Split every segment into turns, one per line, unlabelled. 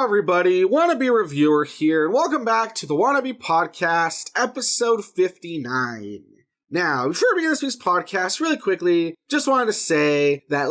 everybody, Wannabe Reviewer here, and welcome back to the Wannabe Podcast, episode 59. Now, before we begin this week's podcast, really quickly, just wanted to say that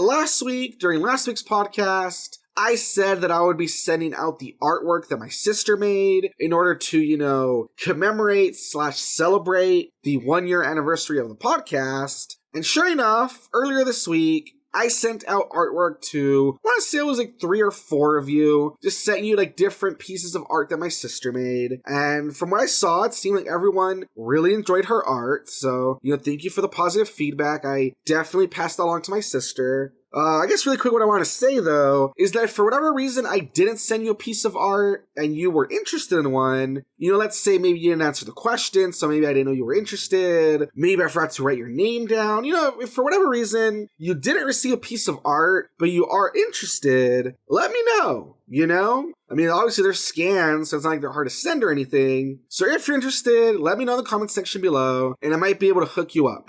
during last week's podcast, I said that I would be sending out the artwork that my sister made in order to, commemorate/celebrate the 1-year anniversary of the podcast. And sure enough, earlier this week, I sent out artwork to, I want to say it was 3 or 4 of you, just sent you different pieces of art that my sister made. And from what I saw, it seemed like everyone really enjoyed her art. So, thank you for the positive feedback. I definitely passed that along to my sister. I guess really quick what I want to say, though, is that for whatever reason I didn't send you a piece of art and you were interested in one, let's say maybe you didn't answer the question, so maybe I didn't know you were interested, maybe I forgot to write your name down, if for whatever reason you didn't receive a piece of art, but you are interested, let me know, obviously they're scanned, so it's not like they're hard to send or anything. So if you're interested, let me know in the comment section below, and I might be able to hook you up,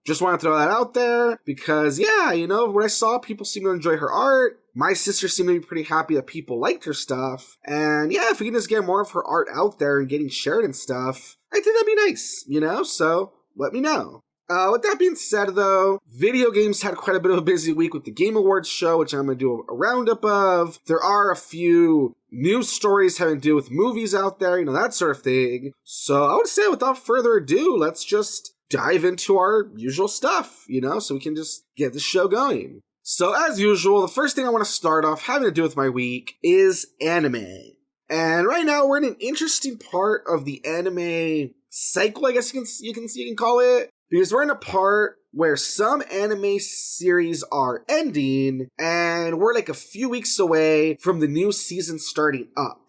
Just want to throw that out there, because, when I saw people seem to enjoy her art, my sister seemed to be pretty happy that people liked her stuff. And if we can just get more of her art out there and getting shared and stuff, I think that'd be nice, So let me know. With that being said, though, video games had quite a bit of a busy week with the Game Awards show, which I'm going to do a roundup of. There are a few news stories having to do with movies out there, that sort of thing. So I would say without further ado, let's just dive into our usual stuff, so we can just get the show going. So as usual, the first thing I want to start off having to do with my week is anime. And right now we're in an interesting part of the anime cycle, I guess you can call it. Because we're in a part where some anime series are ending, and we're a few weeks away from the new season starting up.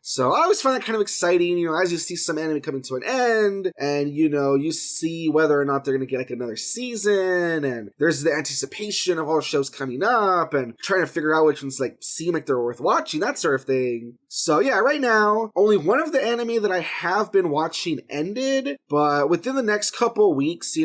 So I always find that kind of exciting, as you see some anime coming to an end, and, you see whether or not they're going to get another season, and there's the anticipation of all the shows coming up, and trying to figure out which ones, seem like they're worth watching, that sort of thing. So yeah, right now, only one of the anime that I have been watching ended, but within the next couple weeks,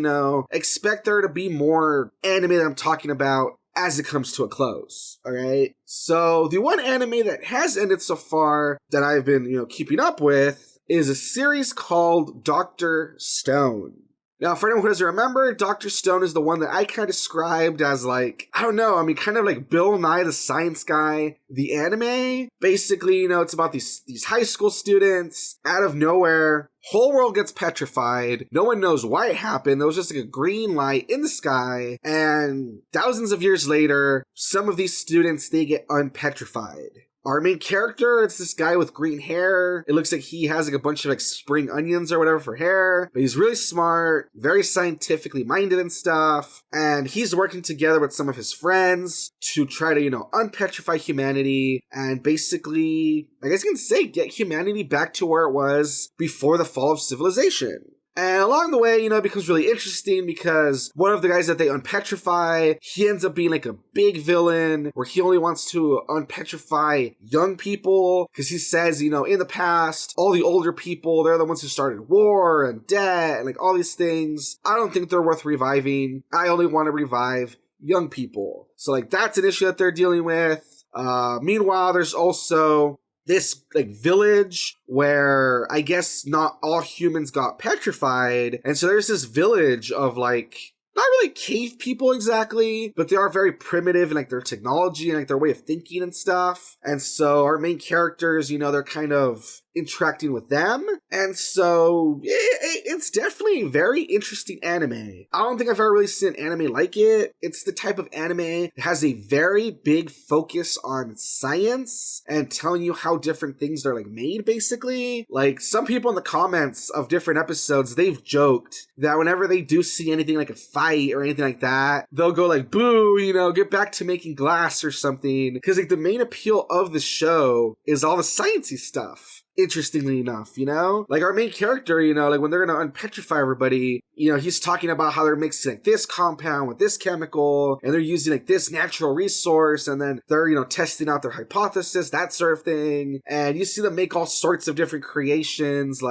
expect there to be more anime that I'm talking about as it comes to a close, alright? So, the one anime that has ended so far that I've been, keeping up with is a series called Dr. Stone. Now, for anyone who doesn't remember, Dr. Stone is the one that I kind of described as kind of like Bill Nye the Science Guy, the anime. Basically, it's about these high school students, out of nowhere, whole world gets petrified, no one knows why it happened, there was just a green light in the sky, and thousands of years later, some of these students, they get unpetrified. Our main character, it's this guy with green hair. It looks like he has a bunch of spring onions or whatever for hair. But he's really smart, very scientifically minded and stuff. And he's working together with some of his friends to try to, unpetrify humanity and basically, I guess you can say, get humanity back to where it was before the fall of civilization. And along the way, it becomes really interesting because one of the guys that they unpetrify, he ends up being a big villain where he only wants to unpetrify young people because he says, in the past, all the older people, they're the ones who started war and debt and all these things. I don't think they're worth reviving. I only want to revive young people. So that's an issue that they're dealing with. Meanwhile, there's also this village where I guess not all humans got petrified, and so there's this village of not really cave people exactly, but they are very primitive in their technology and their way of thinking and stuff. And so our main characters, they're kind of interacting with them. And so it's definitely a very interesting anime. I don't think I've ever really seen an anime like it. It's the type of anime that has a very big focus on science and telling you how different things are made, basically. Some people in the comments of different episodes, they've joked that whenever they do see anything like a fight or anything like that, they'll go boo, get back to making glass or something. Because the main appeal of the show is all the sciencey stuff. Interestingly enough, our main character, when they're gonna unpetrify everybody, he's talking about how they're mixing this compound with this chemical, and they're using this natural resource, and then they're, testing out their hypothesis, that sort of thing. And you see them make all sorts of different creations,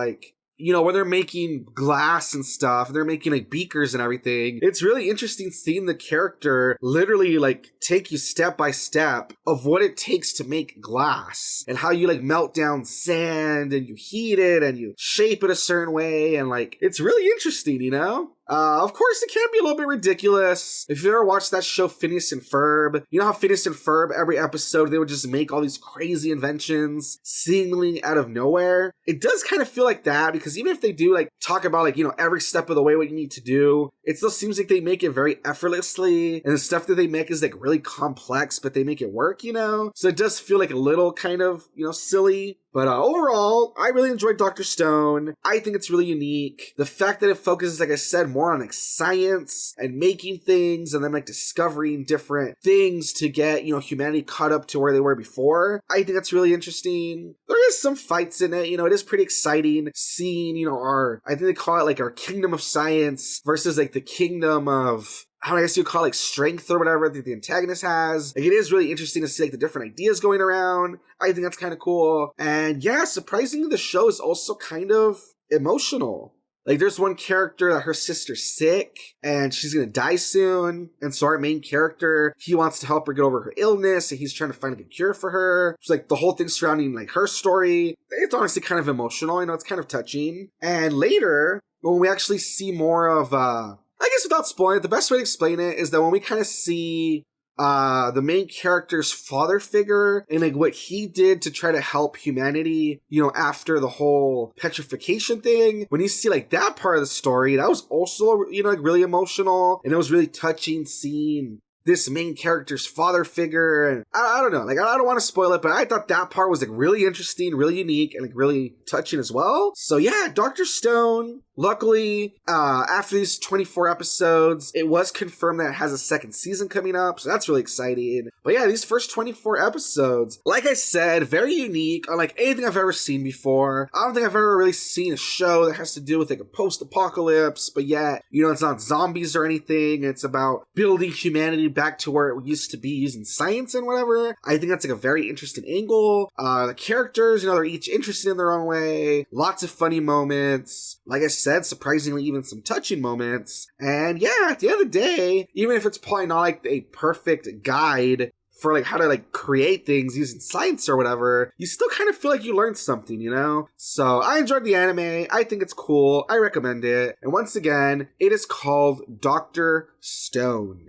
when they're making glass and stuff, they're making like beakers and everything. It's really interesting seeing the character literally like take you step by step of what it takes to make glass and how you like melt down sand and you heat it and you shape it a certain way. And like, it's really interesting, Of course, it can be a little bit ridiculous. If you ever watched that show, Phineas and Ferb, you know how Phineas and Ferb, every episode, they would just make all these crazy inventions seemingly out of nowhere. It does kind of feel like that, because even if they do like talk about like, every step of the way what you need to do, it still seems like they make it very effortlessly, and the stuff that they make is like really complex, but they make it work, So it does feel like a little kind of, silly. But overall, I really enjoyed Dr. Stone. I think it's really unique. The fact that it focuses, like I said, more on like science and making things and then like discovering different things to get, humanity caught up to where they were before. I think that's really interesting. There is some fights in it. It is pretty exciting seeing, I think they call it like our kingdom of science versus like the kingdom of, I guess you call it like strength or whatever that the antagonist has. Like, it is really interesting to see like the different ideas going around. I think that's kind of cool. And yeah, surprisingly, the show is also kind of emotional. Like, there's one character that her sister's sick and she's gonna die soon. And so our main character, he wants to help her get over her illness and he's trying to find like a cure for her. It's like the whole thing surrounding like her story. It's honestly kind of emotional, it's kind of touching. And later, when we actually see more of, I guess without spoiling it, the best way to explain it is that when we kind of see the main character's father figure and like what he did to try to help humanity, after the whole petrification thing, when you see like that part of the story, that was also, like really emotional, and it was really touching seeing this main character's father figure. And I don't know, like, I don't want to spoil it, but I thought that part was like really interesting, really unique, and like really touching as well. So yeah, Dr. Stone, luckily, after these 24 episodes, it was confirmed that it has a second season coming up, so that's really exciting. But yeah, these first 24 episodes, like I said, very unique, unlike anything I've ever seen before. I don't think I've ever really seen a show that has to do with like a post-apocalypse, but yet, it's not zombies or anything. It's about building humanity back to where it used to be using science and whatever. I think that's like a very interesting angle. The characters, they're each interesting in their own way. Lots of funny moments. Like I said, surprisingly, even some touching moments. And yeah, at the end of the day, even if it's probably not like a perfect guide for like how to like create things using science or whatever, you still kind of feel like you learned something, So I enjoyed the anime. I think it's cool. I recommend it. And once again, it is called Dr. Stone.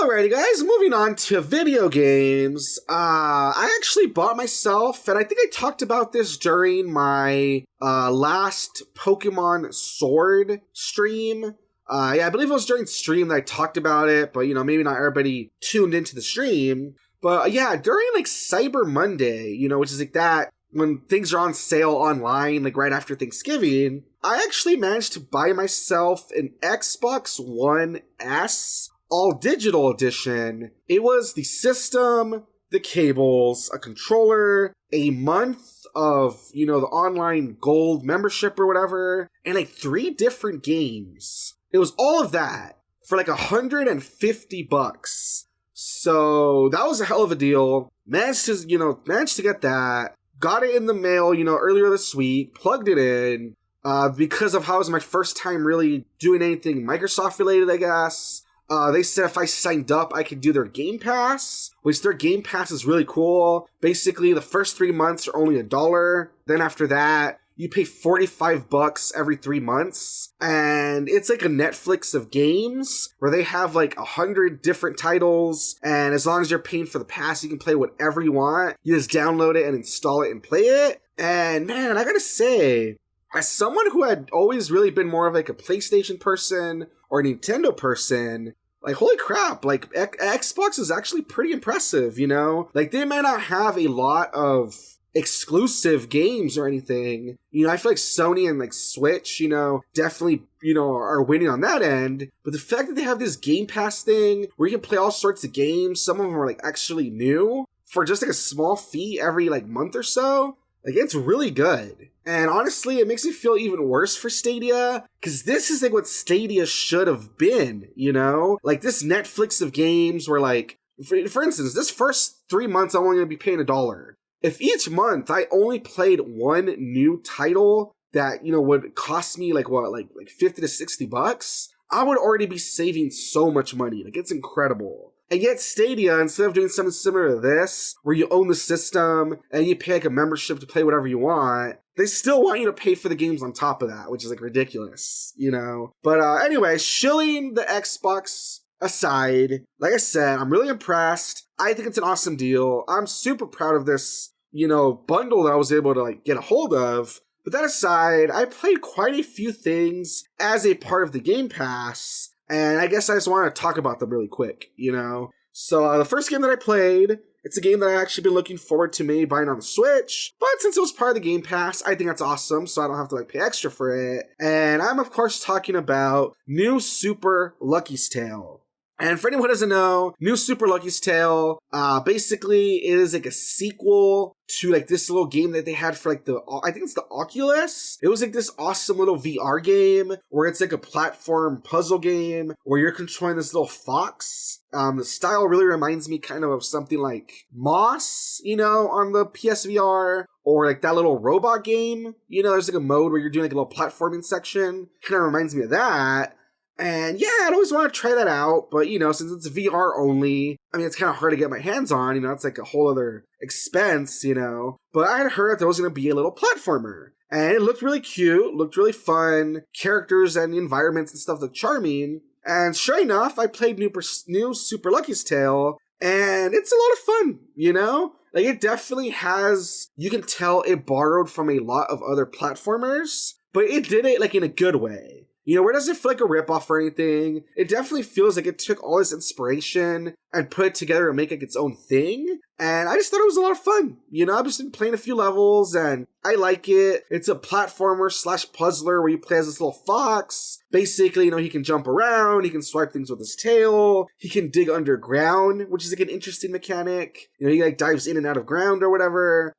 Alrighty guys, moving on to video games. I actually bought myself, and I think I talked about this during my last Pokemon Sword stream. I believe it was during stream that I talked about it, but maybe not everybody tuned into the stream. But yeah, during like Cyber Monday, which is like that, when things are on sale online, like right after Thanksgiving, I actually managed to buy myself an Xbox One S all digital edition. It was the system, the cables, a controller, a month of, the online gold membership or whatever, and like 3 different games. It was all of that for like $150. So that was a hell of a deal. Managed to get that. Got it in the mail, earlier this week, plugged it in, because of how it was my first time really doing anything Microsoft related, I guess. They said if I signed up, I could do their Game Pass, which their Game Pass is really cool. Basically, the first 3 months are only $1. Then after that, you pay $45 every 3 months. And it's like a Netflix of games where they have like 100 different titles. And as long as you're paying for the pass, you can play whatever you want. You just download it and install it and play it. And man, I gotta say, as someone who had always really been more of like a PlayStation person or a Nintendo person, like, holy crap, like, Xbox is actually pretty impressive, Like, they may not have a lot of exclusive games or anything. I feel like Sony and, like, Switch, definitely, are winning on that end. But the fact that they have this Game Pass thing where you can play all sorts of games, some of them are, like, actually new, for just, like, a small fee every, like, month or so, like, it's really good. And honestly, it makes me feel even worse for Stadia, because this is like what Stadia should have been, Like this Netflix of games where like, for instance, this first 3 months I'm only going to be paying $1. if each month I only played one new title that, would cost me like 50 to 60 bucks, I would already be saving so much money. Like, it's incredible. And yet Stadia, instead of doing something similar to this, where you own the system and you pay like a membership to play whatever you want, they still want you to pay for the games on top of that, which is like ridiculous, But anyway, shilling the Xbox aside, like I said, I'm really impressed. I think it's an awesome deal. I'm super proud of this, bundle that I was able to like get a hold of. But that aside, I played quite a few things as a part of the Game Pass, and I guess I just want to talk about them really quick, So the first game that I played, it's a game that I actually been looking forward to maybe buying on the Switch, but since it was part of the Game Pass, I think that's awesome, so I don't have to like pay extra for it. And I'm of course talking about New Super Lucky's Tale. And for anyone who doesn't know, New Super Lucky's Tale, basically it is like a sequel to like this little game that they had for like I think it's the Oculus. It was like this awesome little VR game where it's like a platform puzzle game where you're controlling this little fox. The style really reminds me kind of something like Moss, on the PSVR, or like that little robot game. There's like a mode where you're doing like a little platforming section. Kind of reminds me of that. And yeah, I'd always want to try that out, but since it's VR only, I mean, it's kind of hard to get my hands on, it's like a whole other expense, but I had heard that there was going to be a little platformer, and it looked really cute, looked really fun, characters and the environments and stuff looked charming, and sure enough, I played New Super Lucky's Tale, and it's a lot of fun, Like, it definitely has, you can tell it borrowed from a lot of other platformers, but it did it, like, in a good way. Where it doesn't feel like a ripoff or anything. It definitely feels like it took all this inspiration and put it together and make like its own thing. And I just thought it was a lot of fun. I've just been playing a few levels and I like it. It's a platformer / puzzler where you play as this little fox. Basically, he can jump around, he can swipe things with his tail, he can dig underground, which is like an interesting mechanic. He like dives in and out of ground or whatever.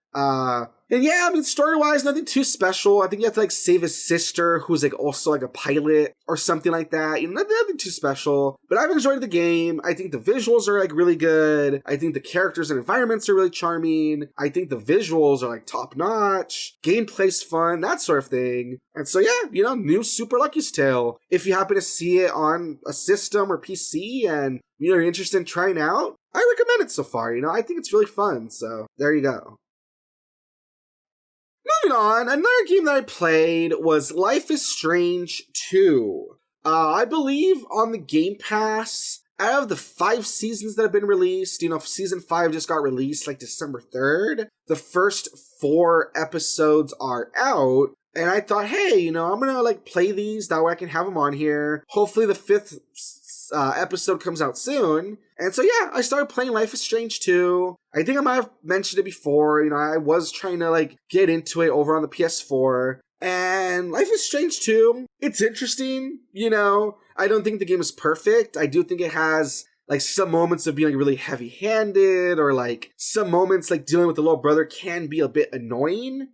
And yeah, I mean, story-wise, nothing too special. I think you have to, like, save his sister, who's, like, also, like, a pilot or something like that. Nothing too special. But I've enjoyed the game. I think the visuals are, like, really good. I think the characters and environments are really charming. I think the visuals are, like, top-notch. Gameplay's fun, that sort of thing. And so, yeah, New Super Lucky's Tale. If you happen to see it on a system or PC and, you're interested in trying out, I recommend it so far, I think it's really fun. So, there you go. Moving on, another game that I played was Life is Strange 2. I believe on the Game Pass, out of the 5 seasons that have been released, season 5 just got released like December 3rd. The first 4 episodes are out. And I thought, hey, I'm gonna like play these, that way I can have them on here. Hopefully the 5th episode comes out soon. And so yeah, I started playing Life is Strange 2. I think I might have mentioned it before, I was trying to like get into it over on the PS4. And Life is Strange 2, it's interesting, I don't think the game is perfect. I do think it has like some moments of being like really heavy-handed, or like some moments like dealing with the little brother can be a bit annoying,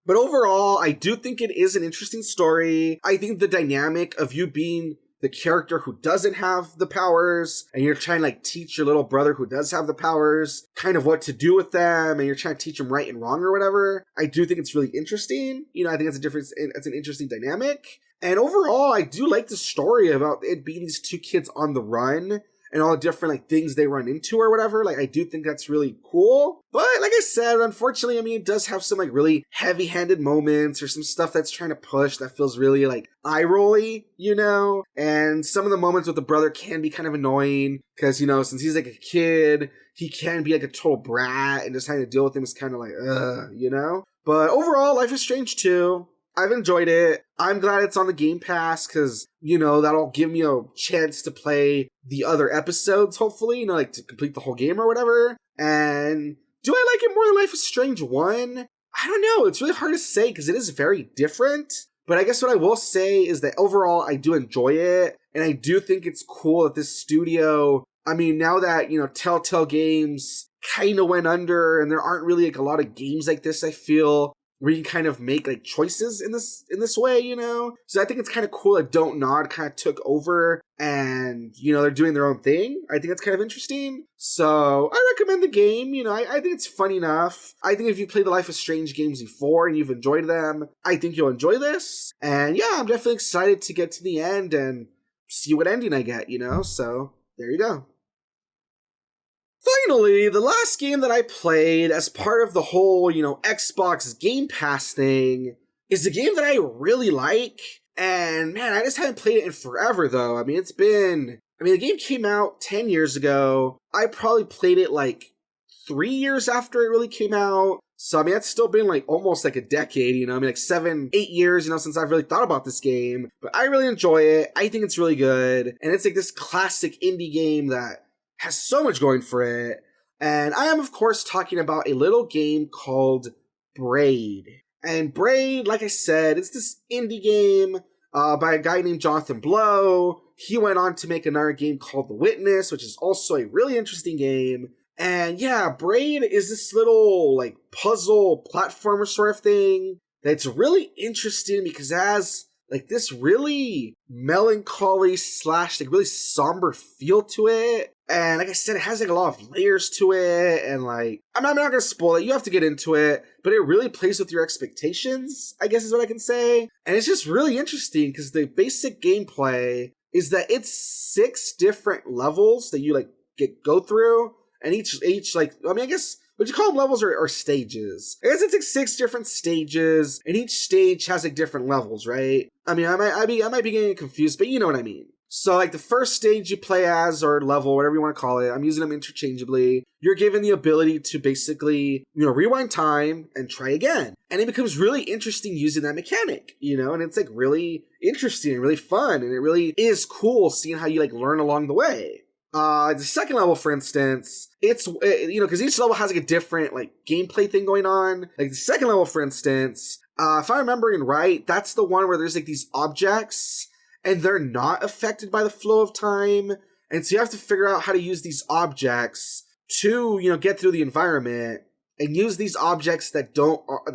But overall, I do think it is an interesting story. I think the dynamic of you being the character who doesn't have the powers, and you're trying to like teach your little brother who does have the powers kind of what to do with them, and you're trying to teach him right and wrong or whatever. I do think it's really interesting. I think it's an interesting dynamic. And overall, I do like the story about it being these 2 kids on the run and all the different like things they run into or whatever. Like, I do think that's really cool. But like I said, unfortunately, I mean, it does have some like really heavy-handed moments or some stuff that's trying to push that feels really like eye-rolly, And some of the moments with the brother can be kind of annoying because, since he's like a kid, he can be like a total brat, and just having to deal with him is kind of like, But overall, Life is Strange 2. I've enjoyed it. I'm glad it's on the Game Pass because, that'll give me a chance to play the other episodes, hopefully, like to complete the whole game or whatever. And do I like it more than Life is Strange 1? I don't know. It's really hard to say because it is very different. But I guess what I will say is that overall, I do enjoy it. And I do think it's cool that this studio, I mean, now that, Telltale Games kind of went under and there aren't really like a lot of games like this, I feel, where you can kind of make like choices in this way, you know? So I think it's kind of cool that Don't Nod kind of took over and, you know, they're doing their own thing. I think that's kind of interesting. So I recommend the game. You know, I think it's fun enough. I think if you played the Life is Strange games before and you've enjoyed them, I think you'll enjoy this. And yeah, I'm definitely excited to get to the end and see what ending I get, you know? So there you go. Finally, the last game that I played as part of the whole, you know, Xbox Game Pass thing is a game that I really like. And man, I just haven't played it in forever though. I mean, the game came out 10 years ago. I probably played it like 3 years after it really came out. So, I mean, that's still been like almost like a decade, you know, I mean, like 7, 8 years, you know, since I've really thought about this game. But I really enjoy it. I think it's really good. And it's like this classic indie game that has so much going for it. And I am, of course, talking about a little game called Braid. And Braid, like I said, it's this indie game by a guy named Jonathan Blow. He went on to make another game called The Witness, which is also a really interesting game. And yeah, Braid is this little like puzzle platformer sort of thing that's really interesting because it has like this really melancholy / like really somber feel to it. And like I said, it has like a lot of layers to it. And like, I'm not gonna spoil it. You have to get into it. But it really plays with your expectations, I guess is what I can say. And it's just really interesting because the basic gameplay is that it's 6 different levels that you like go through. And each like, I mean, I guess, would you call them levels or stages? I guess it's like 6 different stages, and each stage has like different levels, right? I mean, I might be getting confused, but you know what I mean. So like the first stage you play as, or level, whatever you want to call it, I'm using them interchangeably. You're given the ability to basically, you know, rewind time and try again. And it becomes really interesting using that mechanic, you know, and it's like really interesting and really fun. And it really is cool seeing how you like learn along the way. The second level, for instance, it's, you know, because each level has like a different like gameplay thing going on. Like the second level, for instance, if I'm remembering right, that's the one where there's like these objects and they're not affected by the flow of time. And so you have to figure out how to use these objects to, you know, get through the environment and use these objects that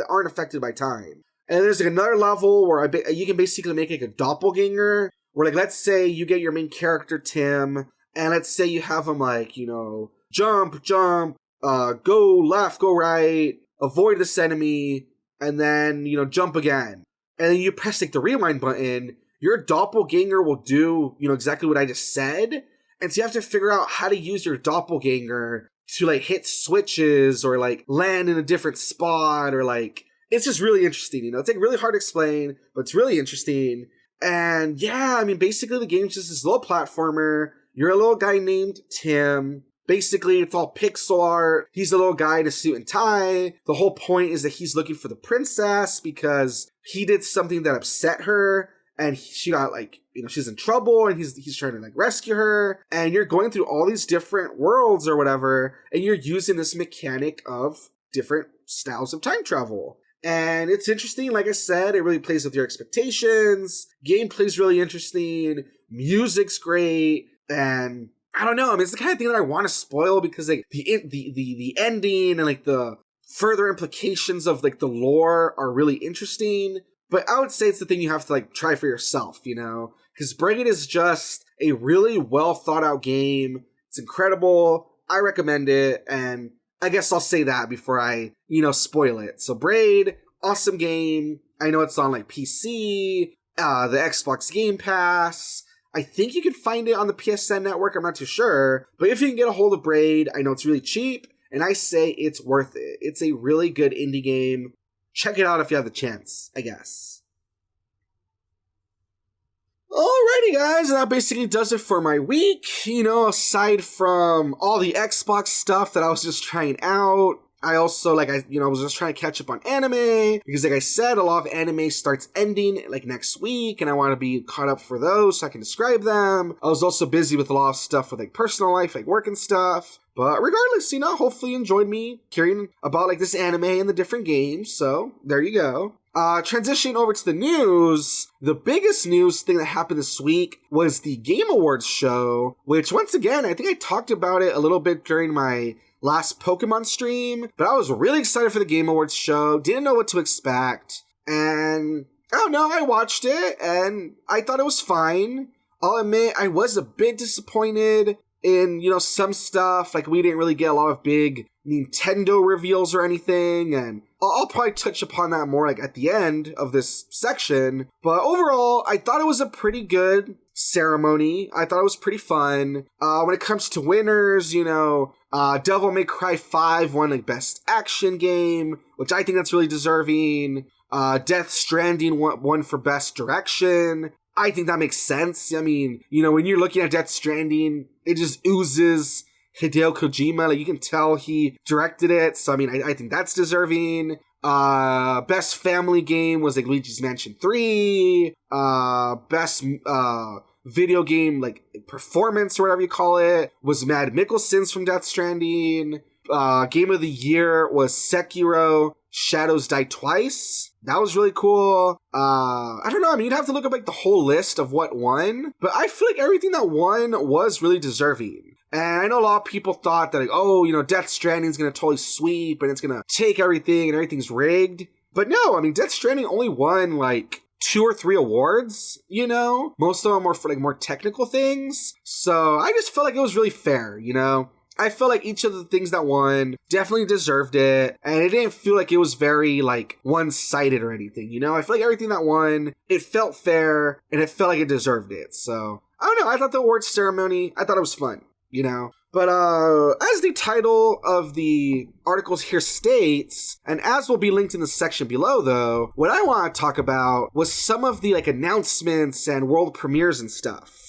aren't affected by time. And there's like another level where you can basically make like a doppelganger, where like, let's say you get your main character, Tim, and let's say you have him like, you know, jump, go left, go right, avoid this enemy, and then, you know, jump again. And then you press like the rewind button, your doppelganger will do, you know, exactly what I just said. And so you have to figure out how to use your doppelganger to like hit switches or like land in a different spot, or like, it's just really interesting, you know, it's like really hard to explain, but it's really interesting. And yeah, I mean, basically the game's just this little platformer. You're a little guy named Tim. Basically, it's all pixel art. He's a little guy in a suit and tie. The whole point is that he's looking for the princess because he did something that upset her, and she got like, you know, she's in trouble, and he's trying to like rescue her. And you're going through all these different worlds or whatever, and you're using this mechanic of different styles of time travel. And it's interesting, like I said, it really plays with your expectations. Gameplay's really interesting. Music's great. And I don't know, I mean, it's the kind of thing that I want to spoil because like the ending and like the further implications of like the lore are really interesting. But I would say it's the thing you have to like try for yourself, you know, because Braid is just a really well thought out game. It's incredible. I recommend it. And I guess I'll say that before I, you know, spoil it. So Braid, awesome game. I know it's on like PC, the Xbox Game Pass. I think you can find it on the PSN network, I'm not too sure. But if you can get a hold of Braid, I know it's really cheap, and I say it's worth it. It's a really good indie game. Check it out if you have the chance, I guess. Alrighty guys, and that basically does it for my week. You know, aside from all the Xbox stuff that I was just trying out, I also, like, I was just trying to catch up on anime, because like I said, a lot of anime starts ending, like, next week, and I want to be caught up for those so I can describe them. I was also busy with a lot of stuff with, like, personal life, like, work and stuff. But regardless, you know, hopefully you enjoyed me hearing about, like, this anime and the different games, so there you go. Transitioning over to the news, the biggest news thing that happened this week was the Game Awards show, which once again, I think I talked about it a little bit during my last Pokemon stream, but I was really excited for the Game Awards show, didn't know what to expect, and I don't know, I watched it, and I thought it was fine. I'll admit, I was a bit disappointed in, some stuff, like we didn't really get a lot of big Nintendo reveals or anything, and I'll probably touch upon that more like at the end of this section, but overall, I thought it was a pretty good ceremony. I thought it was pretty fun. When it comes to winners, Devil May Cry 5 won like Best Action Game, which I think that's really deserving. Death Stranding won for Best Direction. I think that makes sense. I mean, when you're looking at Death Stranding, it just oozes Hideo Kojima. Like, you can tell he directed it. So, I mean, I think that's deserving. Best Family Game was like Luigi's Mansion 3. Best video game, like, performance or whatever you call it, was Mad Mikkelsen's from Death Stranding. Game of the Year was Sekiro Shadows Die Twice. That was really cool. I don't know. I mean, you'd have to look up like the whole list of what won, but I feel like everything that won was really deserving. And I know a lot of people thought that, like, Death Stranding's gonna totally sweep and it's gonna take everything and everything's rigged. But no, I mean, Death Stranding only won like 2 or 3 awards, Most of them were for like more technical things. So I just felt like it was really fair, I felt like each of the things that won definitely deserved it, and it didn't feel like it was very, like, one-sided or anything, I feel like everything that won, it felt fair, and it felt like it deserved it, so, I don't know, I thought the awards ceremony, I thought it was fun, But, as the title of the articles here states, and as will be linked in the section below, though, what I want to talk about was some of the, like, announcements and world premieres and stuff.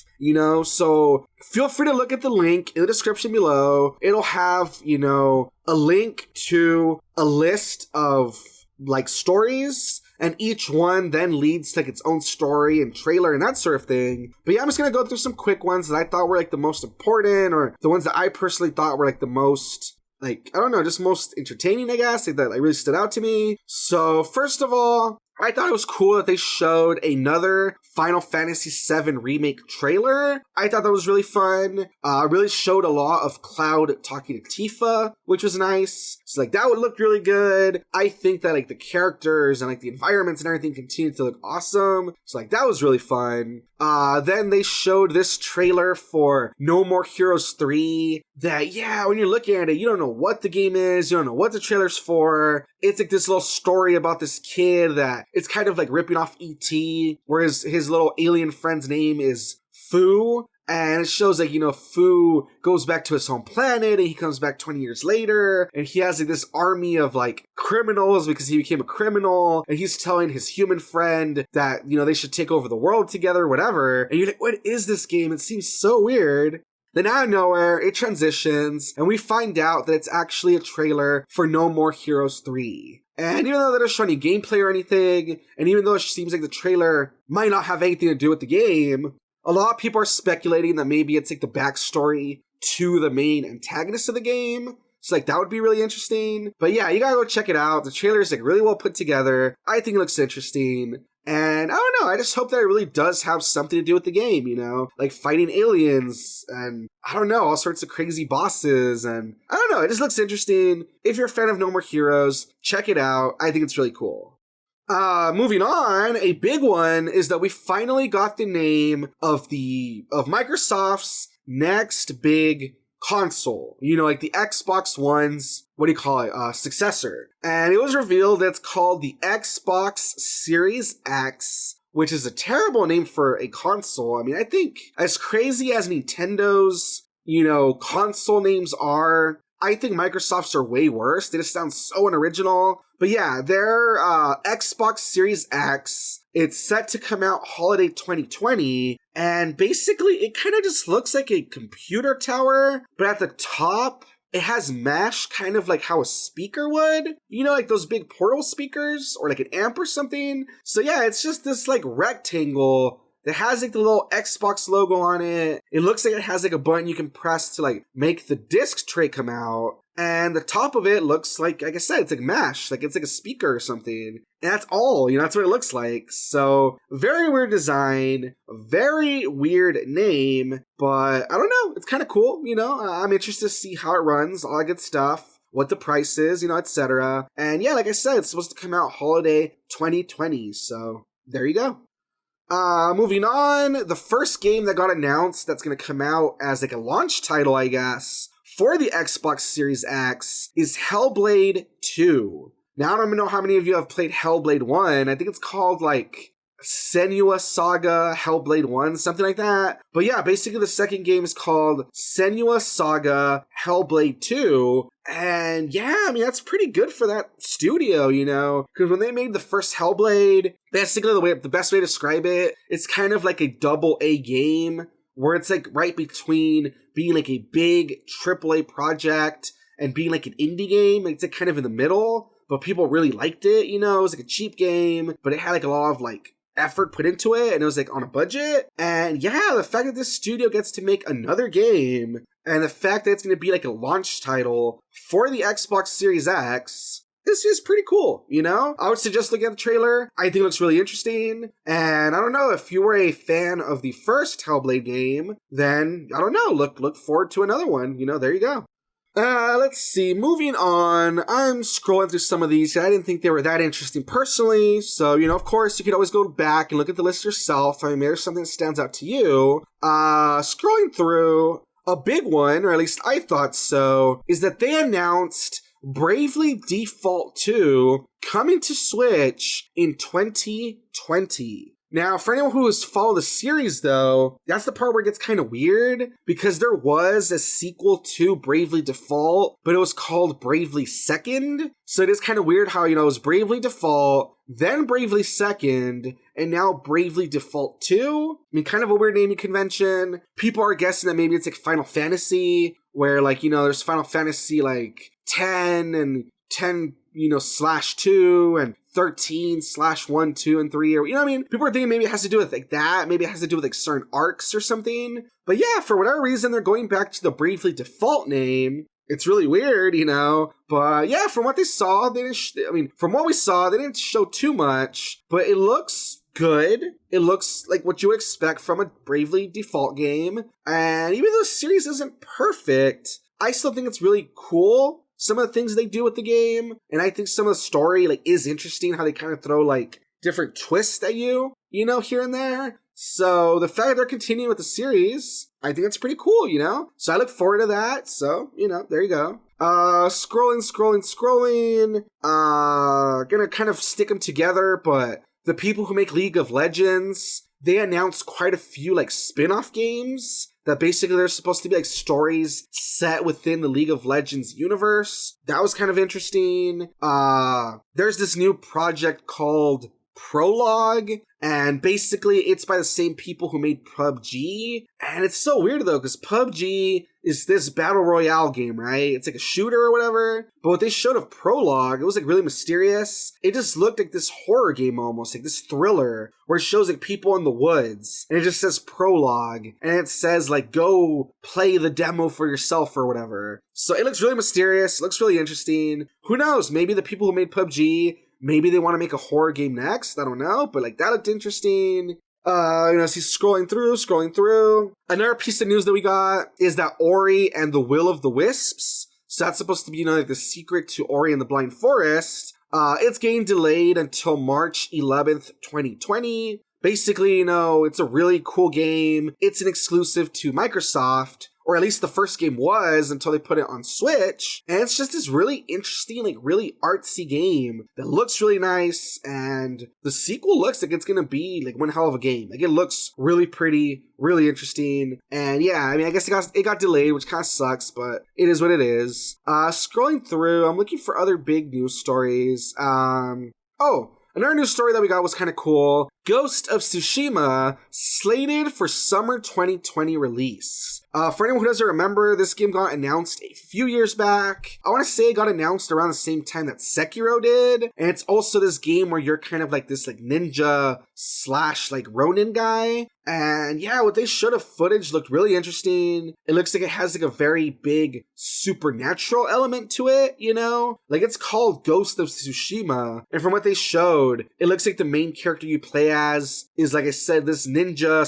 So feel free to look at the link in the description below. It'll have, a link to a list of, like, stories, and each one then leads to, like, its own story and trailer and that sort of thing. But yeah, I'm just gonna go through some quick ones that I thought were, like, the most important, or the ones that I personally thought were, like, the most, like, I don't know, just most entertaining, I guess, like, that like, really stood out to me. So, first of all, I thought it was cool that they showed another Final Fantasy VII Remake trailer. I thought that was really fun. Really showed a lot of Cloud talking to Tifa, which was nice. So, like, that would look really good. I think that, like, the characters and, like, the environments and everything continue to look awesome. So, like, that was really fun. Then they showed this trailer for No More Heroes 3 that, yeah, when you're looking at it, you don't know what the game is, you don't know what the trailer's for. It's like this little story about this kid that it's kind of like ripping off E.T., whereas his little alien friend's name is Fu. And it shows like, Fu goes back to his home planet and he comes back 20 years later and he has like this army of like criminals because he became a criminal, and he's telling his human friend that, they should take over the world together or whatever. And you're like, what is this game? It seems so weird. Then out of nowhere, it transitions and we find out that it's actually a trailer for No More Heroes 3. And even though they're not showing any gameplay or anything, and even though it seems like the trailer might not have anything to do with the game, a lot of people are speculating that maybe it's like the backstory to the main antagonist of the game. So like that would be really interesting. But yeah, you gotta go check it out. The trailer is like really well put together. I think it looks interesting. And I don't know, I just hope that it really does have something to do with the game, like fighting aliens and I don't know, all sorts of crazy bosses. And I don't know, it just looks interesting. If you're a fan of No More Heroes, check it out. I think it's really cool. Moving on, a big one is that we finally got the name of Microsoft's next big console, like the Xbox One's, successor. And it was revealed that it's called the Xbox Series X, which is a terrible name for a console. I mean, I think as crazy as Nintendo's, console names are, I think Microsoft's are way worse. They just sound so unoriginal. But yeah, their Xbox Series X, it's set to come out holiday 2020, and basically it kind of just looks like a computer tower, but at the top, it has mesh, kind of like how a speaker would, like those big portable speakers, or like an amp or something. So yeah, it's just this like rectangle that has like the little Xbox logo on it. It looks like it has like a button you can press to like make the disc tray come out. And the top of it looks like I said, it's like mesh, like it's like a speaker or something. And that's all, that's what it looks like. So, very weird design, very weird name, but I don't know, it's kind of cool, I'm interested to see how it runs, all that good stuff, what the price is, etc. And yeah, like I said, it's supposed to come out holiday 2020, so there you go. Moving on, the first game that got announced that's going to come out as like a launch title, I guess, for the Xbox Series X is Hellblade 2. Now, I don't even know how many of you have played Hellblade 1. I think it's called like Senua Saga Hellblade 1, something like that. But yeah, basically the second game is called Senua Saga Hellblade 2. And yeah, that's pretty good for that studio, because when they made the first Hellblade, basically the best way to describe it, it's kind of like a double A game where it's like right between being like a big AAA project and being like an indie game. It's like kind of in the middle, but people really liked it, it was like a cheap game, but it had like a lot of like effort put into it, and it was like on a budget. And yeah, the fact that this studio gets to make another game, and the fact that it's going to be like a launch title for the Xbox Series X, this is pretty cool, I would suggest looking at the trailer. I think it looks really interesting, and I don't know, if you were a fan of the first Hellblade game, then, I don't know, look forward to another one, there you go. Let's see, moving on, I'm scrolling through some of these, I didn't think they were that interesting personally, so, of course, you could always go back and look at the list yourself. Maybe there's something that stands out to you. Scrolling through, a big one, or at least I thought so, is that they announced Bravely Default 2 coming to Switch in 2020. Now, for anyone who has followed the series, though, that's the part where it gets kind of weird, because there was a sequel to Bravely Default, but it was called Bravely Second. So it is kind of weird how, it was Bravely Default, then Bravely Second, and now Bravely Default 2. Kind of a weird naming convention. People are guessing that maybe it's like Final Fantasy, where like, there's Final Fantasy like 10 and 10, /2 and 13/1, 2, and 3, or people are thinking maybe it has to do with like that, maybe it has to do with like certain arcs or something. But yeah, for whatever reason, they're going back to the Bravely Default name. It's really weird, but yeah, from what they saw, from what we saw, they didn't show too much, but it looks good. It looks like what you expect from a Bravely Default game, and even though the series isn't perfect, I still think it's really cool, some of the things they do with the game, and I think some of the story like is interesting, how they kind of throw like different twists at you, here and there. So the fact that they're continuing with the series, I think it's pretty cool, So I look forward to that. So, there you go. Scrolling. Gonna kind of stick them together, but the people who make League of Legends, they announced quite a few like spin-off games that basically they're supposed to be like stories set within the League of Legends universe. That was kind of interesting. There's this new project called Prologue, and basically it's by the same people who made PUBG. And it's so weird though, because PUBG is this battle royale game, right? It's like a shooter or whatever. But what they showed of Prologue, it was like really mysterious. It just looked like this horror game almost, like this thriller, where it shows like people in the woods, and it just says Prologue, and it says like, go play the demo for yourself or whatever. So it looks really mysterious, it looks really interesting. Who knows, maybe the people who made PUBG, maybe they want to make a horror game next, I don't know, but like that looked interesting. See, scrolling through. Another piece of news that we got is that Ori and the Will of the Wisps, so that's supposed to be, like the secret to Ori and the Blind Forest, it's getting delayed until March 11th, 2020. Basically, it's a really cool game. It's an exclusive to Microsoft, or at least the first game was until they put it on Switch. And it's just this really interesting, like really artsy game that looks really nice. And the sequel looks like it's going to be like one hell of a game. Like it looks really pretty, really interesting. And yeah, I guess it got delayed, which kind of sucks, but it is what it is. Scrolling through, I'm looking for other big news stories. Another news story that we got was kind of cool. Ghost of Tsushima slated for summer 2020 release. For anyone who doesn't remember, this game got announced a few years back. I want to say it got announced around the same time that Sekiro did. And it's also this game where you're kind of like this like ninja / like Ronin guy. And yeah, what they showed of footage looked really interesting. It looks like it has like a very big supernatural element to it, you know? Like it's called Ghost of Tsushima. And from what they showed, it looks like the main character you play as is, like I said, this ninja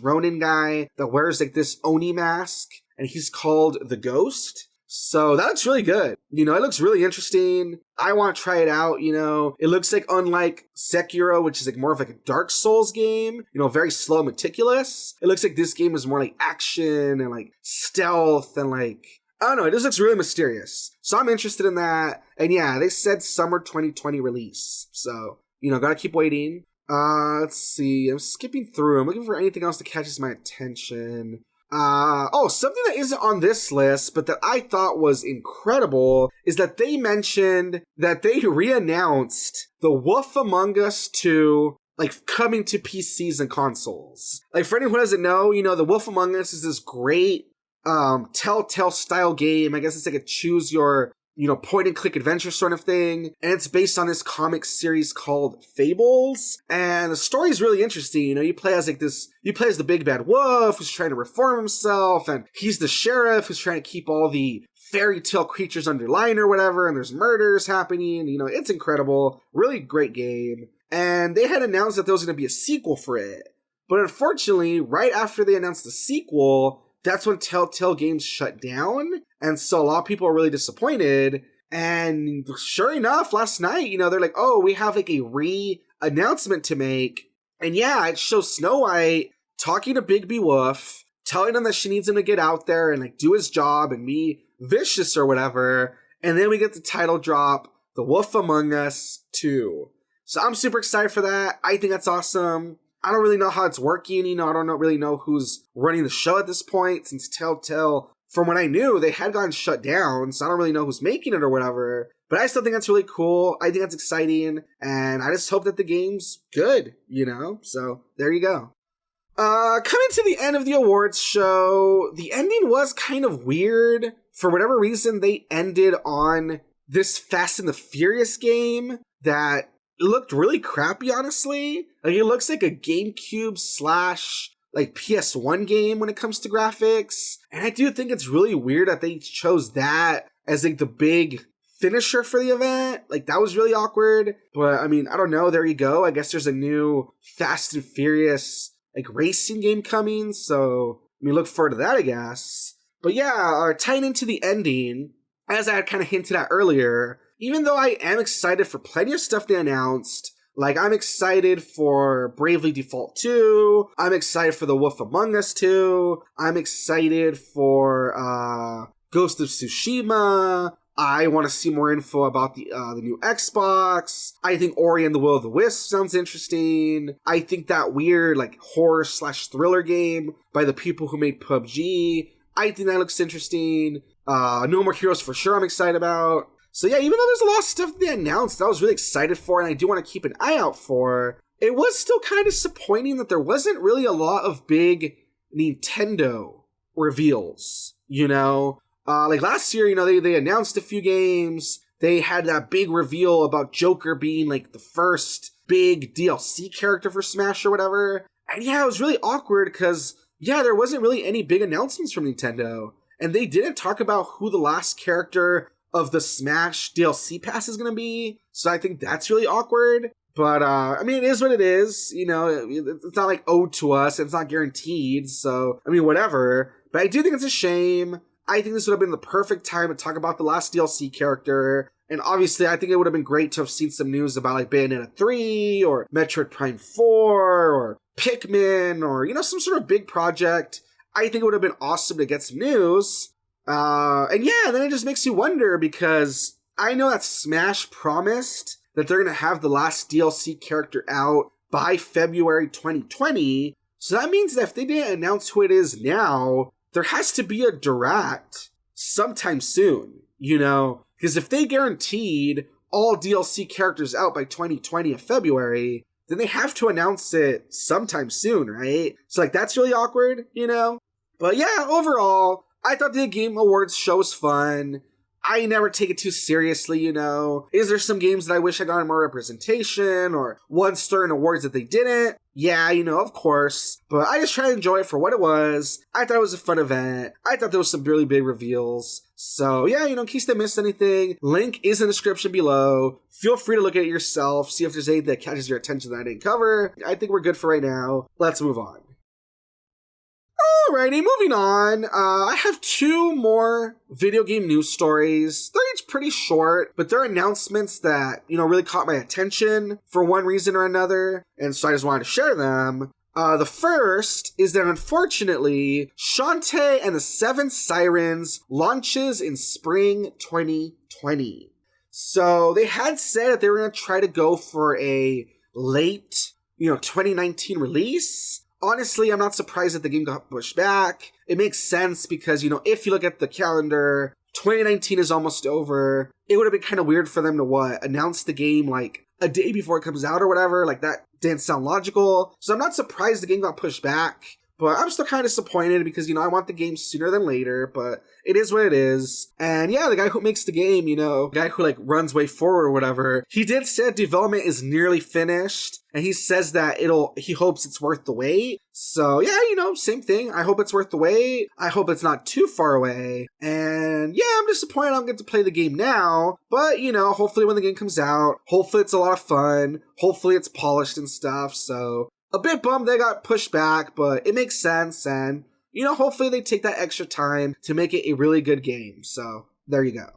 / Ronin guy that wears like this Oni mask. And he's called the Ghost. So that looks really good. You know, it looks really interesting. I want to try it out, you know. It looks like unlike Sekiro, which is like more of like a Dark Souls game, you know, very slow, meticulous. It looks like this game is more like action and like stealth and like, I don't know, it just looks really mysterious. So I'm interested in that. And yeah, they said summer 2020 release. So, you know, gotta keep waiting. Let's see. I'm skipping through. I'm looking for anything else that catches my attention. Something that isn't on this list, but that I thought was incredible, is that they mentioned that they re-announced The Wolf Among Us 2, like, coming to PCs and consoles. Like, for anyone who doesn't know, you know, The Wolf Among Us is this great, Telltale-style game. I guess it's like a choose your, you know, point-and-click adventure sort of thing. And it's based on this comic series called Fables. And the story is really interesting. You know, you play as the big bad wolf who's trying to reform himself. And he's the sheriff who's trying to keep all the fairy tale creatures under line or whatever. And there's murders happening. You know, it's incredible. Really great game. And they had announced that there was going to be a sequel for it. But unfortunately, right after they announced the sequel, that's when Telltale Games shut down. And so a lot of people are really disappointed. And sure enough, last night, you know, they're like, oh, we have like a re-announcement to make. And yeah, it shows Snow White talking to Big B Wolf, telling him that she needs him to get out there and like do his job and be vicious or whatever. And then we get the title drop, The Wolf Among Us 2. So I'm super excited for that. I think that's awesome. I don't really know how it's working, you know, I don't really know who's running the show at this point, since Telltale, from what I knew, they had gotten shut down, so I don't really know who's making it or whatever, but I still think that's really cool, I think that's exciting, and I just hope that the game's good, you know, so there you go. Coming to the end of the awards show, the ending was kind of weird. For whatever reason, they ended on this Fast and the Furious game that it looked really crappy, honestly. Like, it looks like a GameCube / like PS1 game when it comes to graphics. And I do think it's really weird that they chose that as like the big finisher for the event. Like, that was really awkward. But I mean, I don't know. There you go. I guess there's a new Fast and Furious like racing game coming. So I mean, look forward to that, I guess. But yeah, tying into the ending, as I had kind of hinted at earlier, even though I am excited for plenty of stuff they announced, like I'm excited for Bravely Default 2, I'm excited for The Wolf Among Us 2, I'm excited for Ghost of Tsushima, I want to see more info about the new Xbox, I think Ori and the Will of the Wisp sounds interesting, I think that weird like horror / thriller game by the people who made PUBG, I think that looks interesting, No More Heroes for sure I'm excited about. So yeah, even though there's a lot of stuff they announced that I was really excited for and I do want to keep an eye out for, it was still kind of disappointing that there wasn't really a lot of big Nintendo reveals, you know? Like last year, you know, they announced a few games, they had that big reveal about Joker being like the first big DLC character for Smash or whatever, and yeah, it was really awkward because, yeah, there wasn't really any big announcements from Nintendo, and they didn't talk about who the last character of the Smash DLC pass is going to be, so I think that's really awkward, but, I mean, it is what it is, you know, it's not, like, owed to us, it's not guaranteed, so, I mean, whatever, but I do think it's a shame. I think this would have been the perfect time to talk about the last DLC character, and obviously, I think it would have been great to have seen some news about, like, Bayonetta 3, or Metroid Prime 4, or Pikmin, or, you know, some sort of big project. I think it would have been awesome to get some news. And yeah, then it just makes you wonder, because I know that Smash promised that they're going to have the last DLC character out by February 2020. So that means that if they didn't announce who it is now, there has to be a direct sometime soon, you know? Because if they guaranteed all DLC characters out by 2020 of February, then they have to announce it sometime soon, right? So like, that's really awkward, you know? But yeah, overall, I thought the Game Awards show was fun. I never take it too seriously, you know. Is there some games that I wish I got more representation or won certain awards that they didn't? Yeah, you know, of course. But I just try to enjoy it for what it was. I thought it was a fun event. I thought there was some really big reveals. So yeah, you know, in case they missed anything, link is in the description below. Feel free to look at it yourself, see if there's anything that catches your attention that I didn't cover. I think we're good for right now. Let's move on. Alrighty, moving on. I have 2 more video game news stories. They're each pretty short, but they're announcements that, you know, really caught my attention for one reason or another, and so I just wanted to share them. The first is that unfortunately, Shantae and the Seven Sirens launches in spring 2020. So they had said that they were going to try to go for a late, 2019 release. Honestly, I'm not surprised that the game got pushed back. It makes sense because, if you look at the calendar, 2019 is almost over. It would have been kind of weird for them to, announce the game, like, a day before it comes out or whatever. Like, that didn't sound logical. So I'm not surprised the game got pushed back. But I'm still kind of disappointed because, I want the game sooner than later, but it is what it is. And yeah, the guy who makes the game, the guy who runs way forward or whatever, he did say development is nearly finished. And he says that he hopes it's worth the wait. So yeah, same thing. I hope it's worth the wait. I hope it's not too far away. And yeah, I'm disappointed I don't get to play the game now. But, hopefully when the game comes out, hopefully it's a lot of fun. Hopefully it's polished and stuff. So a bit bummed they got pushed back, but it makes sense. And, hopefully they take that extra time to make it a really good game. So there you go.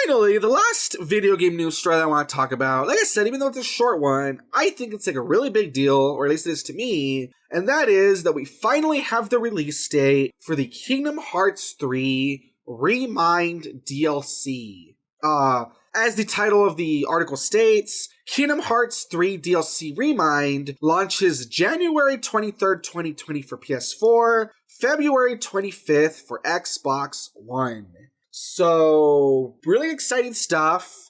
Finally, the last video game news story that I want to talk about, like I said, even though it's a short one, I think it's a really big deal, or at least it is to me, and that is that we finally have the release date for the Kingdom Hearts 3 Remind DLC. As the title of the article states, Kingdom Hearts 3 DLC Remind launches January 23rd, 2020 for PS4, February 25th for Xbox One. So, really exciting stuff.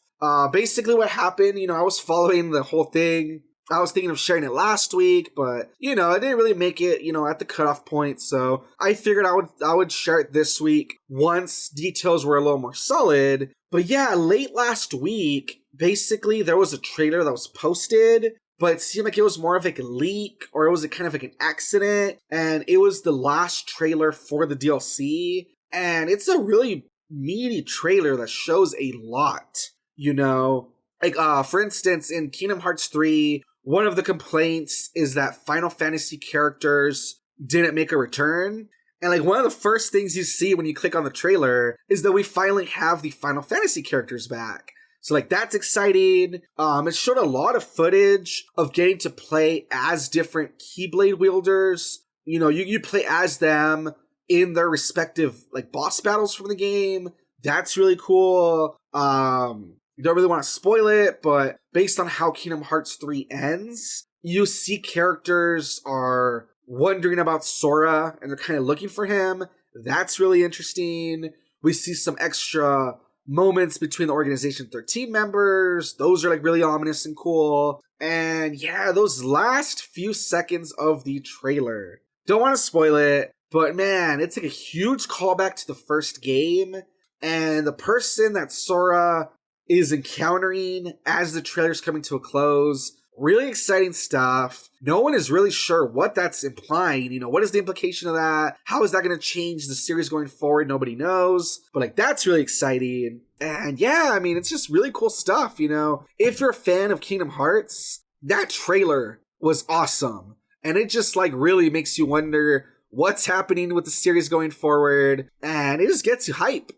Basically what happened, I was following the whole thing. I was thinking of sharing it last week, but, I didn't really make it, at the cutoff point. So, I figured I would share it this week once details were a little more solid. But yeah, late last week, basically there was a trailer that was posted, but it seemed like it was more of a leak, or it was kind of an accident. And it was the last trailer for the DLC. And it's a really meaty trailer that shows a lot, for instance, in Kingdom Hearts 3, one of the complaints is that Final Fantasy characters didn't make a return. And one of the first things you see when you click on the trailer is that we finally have the Final Fantasy characters back. So that's exciting. It showed a lot of footage of getting to play as different Keyblade wielders. You play as them in their respective boss battles from the game. That's really cool. Don't really want to spoil it, but based on how Kingdom Hearts 3 ends, you see characters are wondering about Sora and they're kind of looking for him. That's really interesting. We see some extra moments between the Organization 13 members. Those are really ominous and cool. And yeah, those last few seconds of the trailer. Don't want to spoil it, but man, it's a huge callback to the first game. And the person that Sora is encountering as the trailer's coming to a close, really exciting stuff. No one is really sure what that's implying. What is the implication of that? How is that going to change the series going forward? Nobody knows. But that's really exciting. And yeah, it's just really cool stuff, If you're a fan of Kingdom Hearts, that trailer was awesome. And it just really makes you wonder what's happening with the series going forward, and it just gets you hype,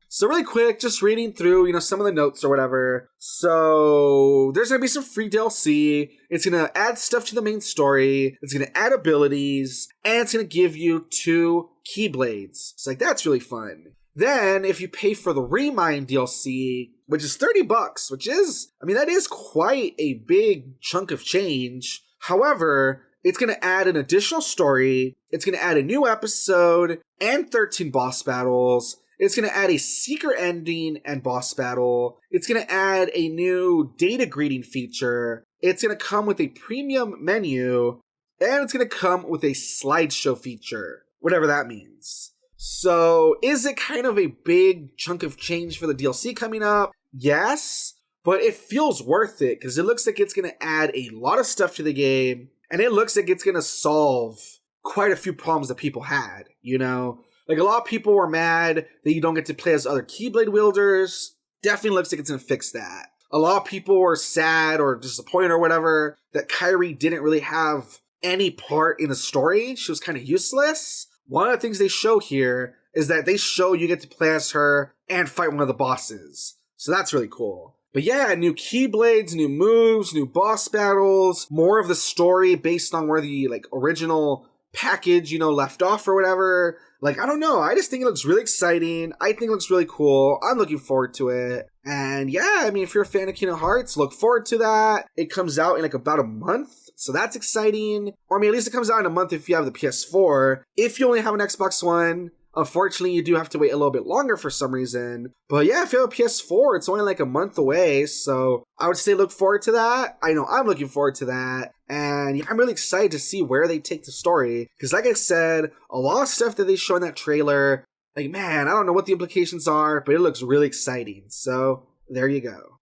So really quick, just reading through, some of the notes or whatever. So there's going to be some free DLC. It's going to add stuff to the main story. It's going to add abilities, and it's going to give you 2 Keyblades. It's that's really fun. Then, if you pay for the Remind DLC, which is $30, which is, that is quite a big chunk of change. However, it's going to add an additional story, it's going to add a new episode, and 13 boss battles. It's going to add a secret ending and boss battle. It's going to add a new data greeting feature. It's going to come with a premium menu, and it's going to come with a slideshow feature, whatever that means. So is it kind of a big chunk of change for the DLC coming up? Yes, but it feels worth it because it looks like it's going to add a lot of stuff to the game, and it looks like it's going to solve quite a few problems that people had, you know? Like, a lot of people were mad that you don't get to play as other Keyblade wielders. Definitely looks like it's going to fix that. A lot of people were sad or disappointed or whatever that Kairi didn't really have any part in the story. She was kind of useless. One of the things they show here is that they show you get to play as her and fight one of the bosses. So that's really cool. But yeah, new Keyblades, new moves, new boss battles, more of the story based on where the original package, left off or whatever. I don't know. I just think it looks really exciting. I think it looks really cool. I'm looking forward to it. And yeah, I mean, if you're a fan of Kingdom Hearts, look forward to that. It comes out in about a month. So that's exciting. Or I mean, at least it comes out in a month if you have the PS4. If you only have an Xbox One, unfortunately, you do have to wait a little bit longer for some reason. But yeah, if you have a PS4, it's only a month away. So I would say look forward to that. I know I'm looking forward to that. And yeah, I'm really excited to see where they take the story. Because like I said, a lot of stuff that they show in that trailer, man, I don't know what the implications are, but it looks really exciting. So there you go.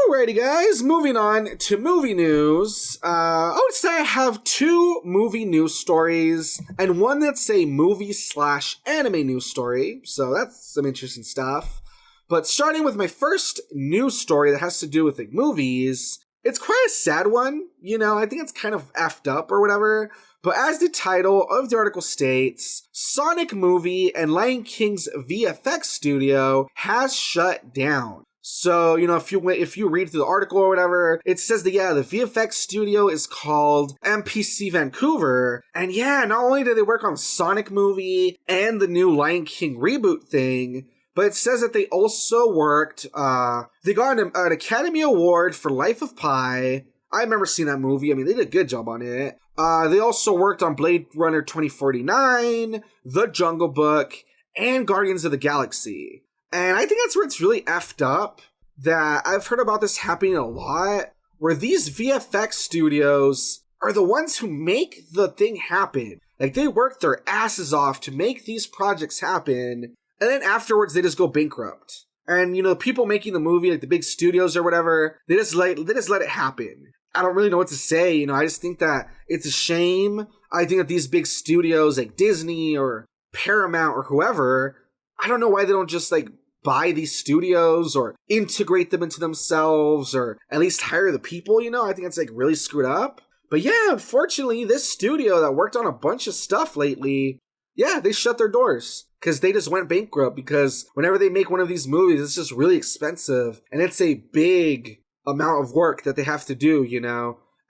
Alrighty guys, moving on to movie news. I would say I have two movie news stories and one that's a movie/anime news story. So that's some interesting stuff. But starting with my first news story that has to do with movies, it's quite a sad one. I think it's kind of effed up or whatever. But as the title of the article states, Sonic Movie and Lion King's VFX studio has shut down. So, if you read through the article or whatever, it says that, the VFX studio is called MPC Vancouver. And yeah, not only did they work on Sonic Movie and the new Lion King reboot thing, but it says that they also worked, they got an Academy Award for Life of Pi. I remember seeing that movie. I mean, they did a good job on it. They also worked on Blade Runner 2049, The Jungle Book, and Guardians of the Galaxy. And I think that's where it's really effed up, that I've heard about this happening a lot, where these VFX studios are the ones who make the thing happen. They work their asses off to make these projects happen, and then afterwards they just go bankrupt. And, people making the movie, the big studios or whatever, they just let it happen. I don't really know what to say, I just think that it's a shame. I think that these big studios like Disney or Paramount or whoever, I don't know why they don't just buy these studios or integrate them into themselves or at least hire the people, I think it's really screwed up. But yeah, unfortunately, this studio that worked on a bunch of stuff lately, yeah, they shut their doors because they just went bankrupt, because whenever they make one of these movies, it's just really expensive and it's a big amount of work that they have to do,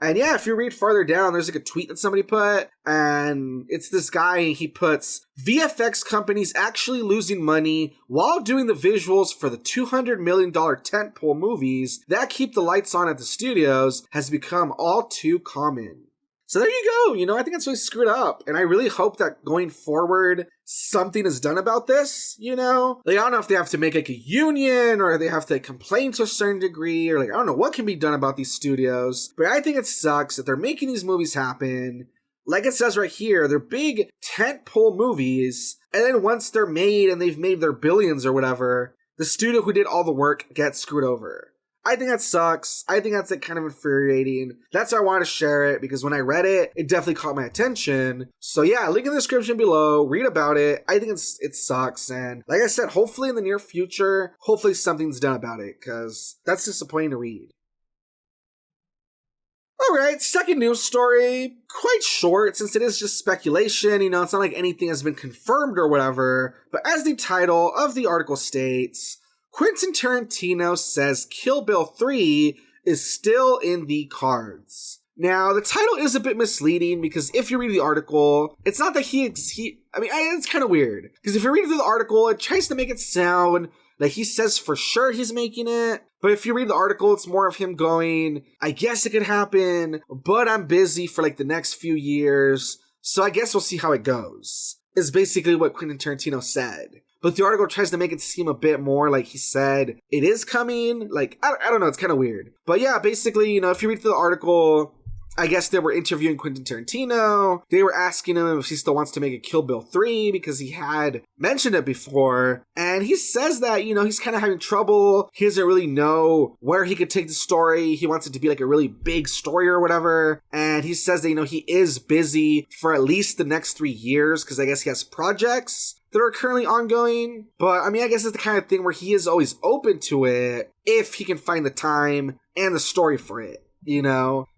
And yeah, if you read farther down, there's a tweet that somebody put, and it's this guy, and he puts, VFX companies actually losing money while doing the visuals for the $200 million tentpole movies that keep the lights on at the studios has become all too common. So there you go, I think it's really screwed up, and I really hope that going forward, something is done about this, I don't know if they have to make a union, or they have to complain to a certain degree, or I don't know what can be done about these studios, but I think it sucks that they're making these movies happen. Like it says right here, they're big tentpole movies, and then once they're made and they've made their billions or whatever, the studio who did all the work gets screwed over. I think that sucks. I think that's kind of infuriating. That's why I wanted to share it, because when I read it, it definitely caught my attention. So yeah, link in the description below, read about it. I think it sucks, and like I said, hopefully in the near future, hopefully something's done about it, because that's disappointing to read. Alright, second news story, quite short since it is just speculation, it's not like anything has been confirmed or whatever, but as the title of the article states, Quentin Tarantino says Kill Bill 3 is still in the cards. Now, the title is a bit misleading because if you read the article, it's not that it's kind of weird. Because if you read through the article, it tries to make it sound like he says for sure he's making it. But if you read the article, it's more of him going, I guess it could happen, but I'm busy for the next few years, so I guess we'll see how it goes, is basically what Quentin Tarantino said. But the article tries to make it seem a bit more like he said it is coming. I don't know, it's kind of weird. But yeah, basically, if you read through the article, I guess they were interviewing Quentin Tarantino. They were asking him if he still wants to make a Kill Bill 3 because he had mentioned it before. And he says that, he's kind of having trouble. He doesn't really know where he could take the story. He wants it to be like a really big story or whatever. And he says that, he is busy for at least the next 3 years because I guess he has projects that are currently ongoing. But I guess it's the kind of thing where he is always open to it if he can find the time and the story for it.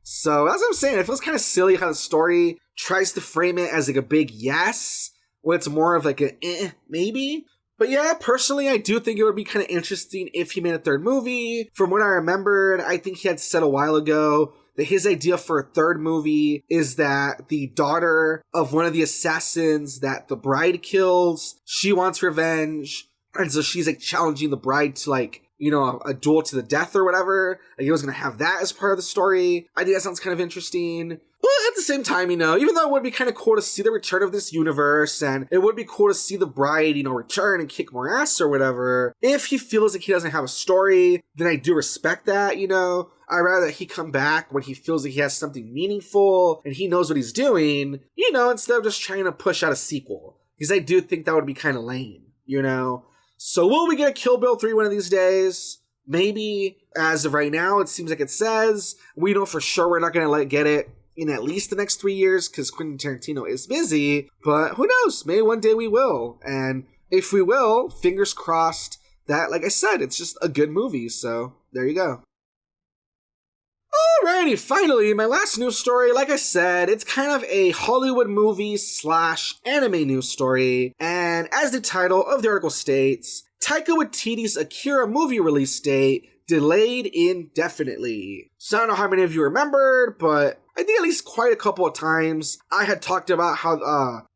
So as I'm saying, it feels kind of silly how the story tries to frame it as like a big yes, when it's more of like a maybe. But yeah, personally, I do think it would be kind of interesting if he made a third movie. From what I remembered, I think he had said a while ago that his idea for a third movie is that the daughter of one of the assassins that the bride kills, she wants revenge. And so she's like challenging the bride to like, a duel to the death or whatever. Like he was going to have that as part of the story. I think that sounds kind of interesting. But at the same time, even though it would be kind of cool to see the return of this universe, and it would be cool to see the bride, return and kick more ass or whatever, if he feels like he doesn't have a story, then I do respect that, I'd rather that he come back when he feels like he has something meaningful and he knows what he's doing, instead of just trying to push out a sequel. Because I do think that would be kind of lame, So will we get a Kill Bill 3 one of these days? Maybe. As of right now, it seems like it says. We know for sure we're not going to get it in at least the next 3 years because Quentin Tarantino is busy. But who knows? Maybe one day we will. And if we will, fingers crossed that, like I said, it's just a good movie. So there you go. Alrighty, finally, my last news story, like I said, it's kind of a Hollywood movie / anime news story, and as the title of the article states, Taika Waititi's Akira movie release date delayed indefinitely. So I don't know how many of you remembered, but I think at least quite a couple of times I had talked about how,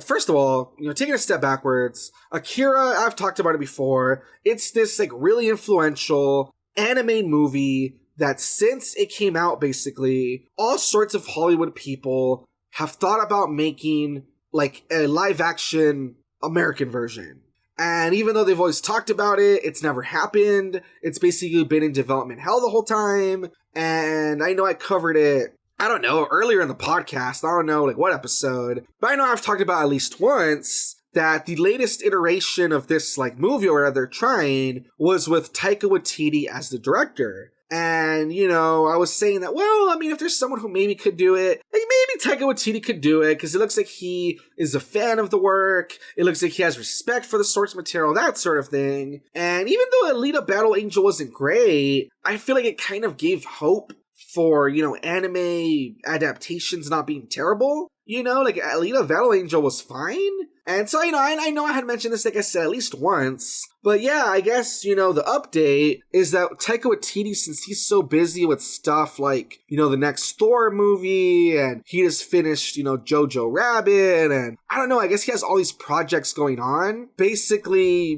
first of all, taking a step backwards, Akira, I've talked about it before, it's this like really influential anime movie that since it came out, basically, all sorts of Hollywood people have thought about making, like, a live-action American version. And even though they've always talked about it, it's never happened. It's basically been in development hell the whole time. And I know I covered it, I don't know, earlier in the podcast. I don't know, like, what episode. But I know I've talked about at least once that the latest iteration of this, like, movie or they're trying was with Taika Waititi as the director. And, I was saying that, if there's someone who maybe could do it, like maybe Taika Waititi could do it, because it looks like he is a fan of the work, it looks like he has respect for the source material, that sort of thing. And even though Alita Battle Angel wasn't great, I feel like it kind of gave hope for, anime adaptations not being terrible. Like Alita Battle Angel was fine. And so, I know I had mentioned this, like I said, at least once. But yeah, I guess, the update is that Taika Waititi, since he's so busy with stuff like, the next Thor movie, and he just finished, Jojo Rabbit, and I don't know, I guess he has all these projects going on. Basically,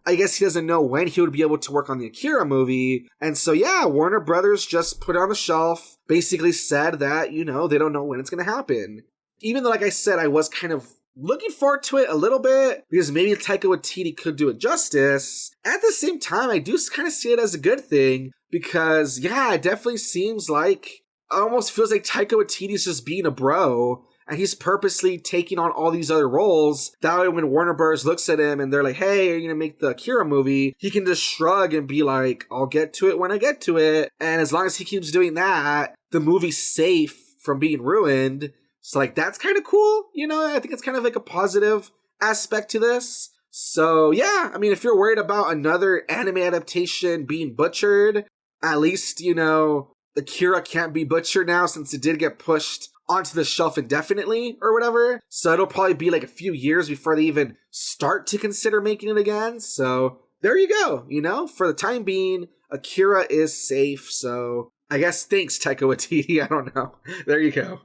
I guess he doesn't know when he would be able to work on the Akira movie. And so, yeah, Warner Brothers just put it on the shelf, basically said that, they don't know when it's going to happen. Even though, like I said, I was kind of looking forward to it a little bit, because maybe Taika Waititi could do it justice. At the same time, I do kind of see it as a good thing, because, yeah, it definitely seems like, it almost feels like Taika Waititi's just being a bro, and he's purposely taking on all these other roles. That way when Warner Bros. Looks at him and they're like, hey, are you gonna make the Akira movie? He can just shrug and be like, I'll get to it when I get to it. And as long as he keeps doing that, the movie's safe from being ruined. So, like, that's kind of cool, I think it's kind of like a positive aspect to this. So, yeah, if you're worried about another anime adaptation being butchered, at least, Akira can't be butchered now since it did get pushed onto the shelf indefinitely or whatever. So it'll probably be like a few years before they even start to consider making it again. So there you go, for the time being, Akira is safe. So I guess thanks, Taika Waititi, I don't know. There you go.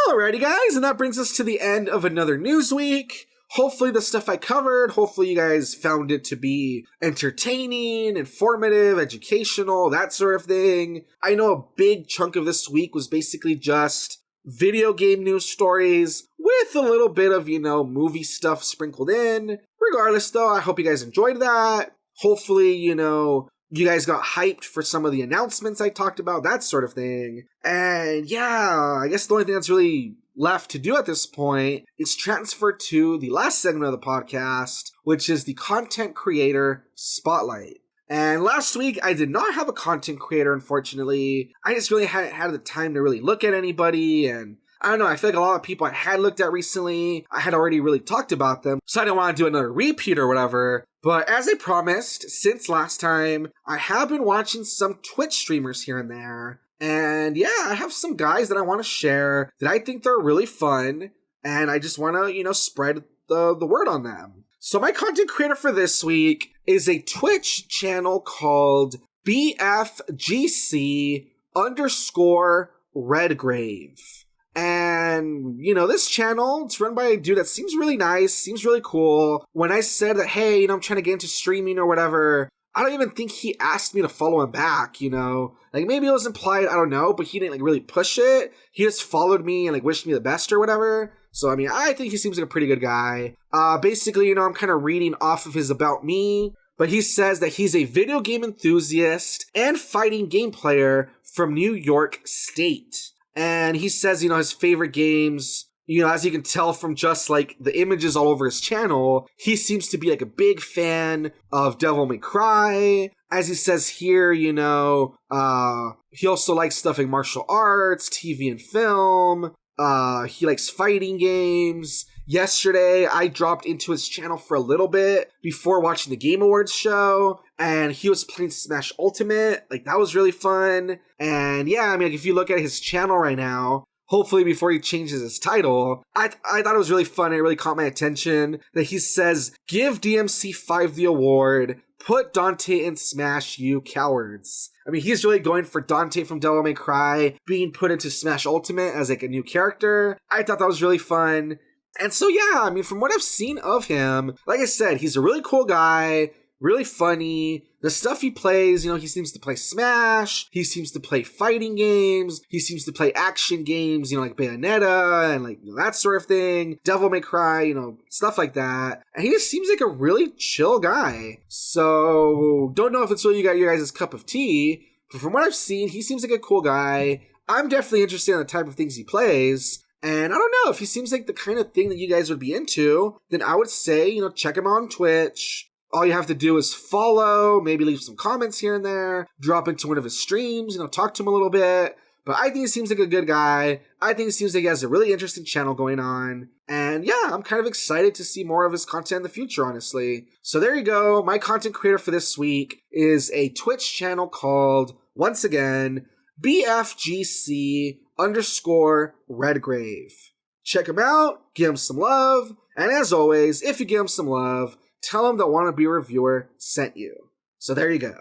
Alrighty, guys, and that brings us to the end of another news week. Hopefully the stuff I covered, hopefully you guys found it to be entertaining, informative, educational, that sort of thing. I know a big chunk of this week was basically just video game news stories with a little bit of, movie stuff sprinkled in. Regardless, though, I hope you guys enjoyed that. Hopefully, you guys got hyped for some of the announcements I talked about, that sort of thing. And yeah, I guess the only thing that's really left to do at this point is transfer to the last segment of the podcast, which is the content creator spotlight. And last week, I did not have a content creator, unfortunately. I just really hadn't had the time to really look at anybody, and I don't know, I feel like a lot of people I had looked at recently, I had already really talked about them, so I didn't want to do another repeat or whatever. But as I promised, since last time, I have been watching some Twitch streamers here and there. And yeah, I have some guys that I want to share that I think they're really fun, and I just want to, spread the word on them. So my content creator for this week is a Twitch channel called BFGC Redgrave. And, this channel, it's run by a dude that seems really nice, seems really cool. When I said that, hey, I'm trying to get into streaming or whatever, I don't even think he asked me to follow him back, Like, maybe it was implied, I don't know, but he didn't, really push it. He just followed me and, wished me the best or whatever. So, I think he seems like a pretty good guy. Basically, I'm kind of reading off of his About Me, but he says that he's a video game enthusiast and fighting game player from New York State. And he says, his favorite games, as you can tell from just, the images all over his channel, he seems to be, a big fan of Devil May Cry. As he says here, he also likes stuff like martial arts, TV and film. He likes fighting games. Yesterday, I dropped into his channel for a little bit before watching the Game Awards show, and he was playing Smash Ultimate. That was really fun. And yeah, if you look at his channel right now, hopefully before he changes his title, I thought it was really fun. It really caught my attention that he says, "Give DMC5 the award. Put Dante in Smash, you cowards." He's really going for Dante from Devil May Cry being put into Smash Ultimate as a new character. I thought that was really fun. And so yeah, from what I've seen of him, like I said, he's a really cool guy, really funny. The stuff he plays, he seems to play Smash, he seems to play fighting games, he seems to play action games, like Bayonetta and that sort of thing, Devil May Cry, stuff like that. And he just seems like a really chill guy. So, don't know if it's really your guys' cup of tea, but from what I've seen, he seems like a cool guy. I'm definitely interested in the type of things he plays. And I don't know, if he seems like the kind of thing that you guys would be into, then I would say, check him on Twitch. All you have to do is follow, maybe leave some comments here and there, drop into one of his streams, talk to him a little bit. But I think he seems like a good guy. I think he seems like he has a really interesting channel going on. And yeah, I'm kind of excited to see more of his content in the future, honestly. So there you go. My content creator for this week is a Twitch channel called, once again, BFGC Redgrave. Check him out, give him some love, and as always, if you give him some love, tell him that Wannabe Reviewer sent you. So there you go.